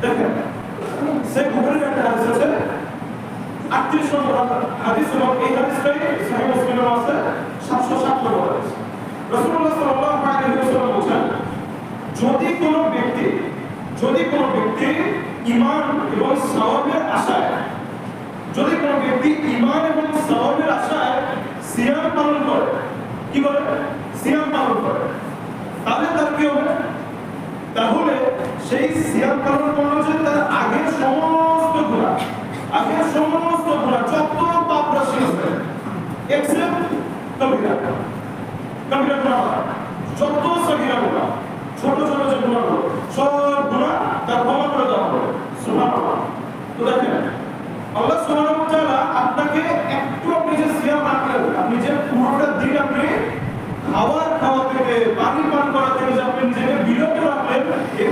দেখেন সেই বুখারীর একটা হাদিস আছে 38 নম্বর হাদিস, এবং এই হাদিসটাই সহিহ মুসলিমে আছে 707 নম্বর হাদিস। রাসূলুল্লাহ সাল্লাল্লাহু আলাইহি ওয়াসাল্লাম বলেন, যদি কোনো ব্যক্তি ঈমান এবং সওয়াবের আশায় সিয়াম পালন করে, কি করে? সিয়াম পালন করে, তাহলে তার কি হবে? তাহলে সেই সিয়াম পালন করলে যে তার আগের সমস্ত গুনাহ যত পাপ রাশি আছে এক্সেপ্ট কবিরা গুনাহ, যত সগীরা গুনাহ, ছোট ছোট যে গুনাহগুলো সব গুনাহ তার ক্ষমা করে দেওয়া হবে। সুবহানাল্লাহ। তো দেখেন আল্লাহ সুবহানাহু ওয়া তাআলা আপনাকে একটু আপনি যে সিয়াম রাখলেন, আপনি যে পুরোটা দিন আপনি খাওয়া থেকে পানি পান করা থেকে যে আপনি নিজেকে বিরত রাখলেন, এই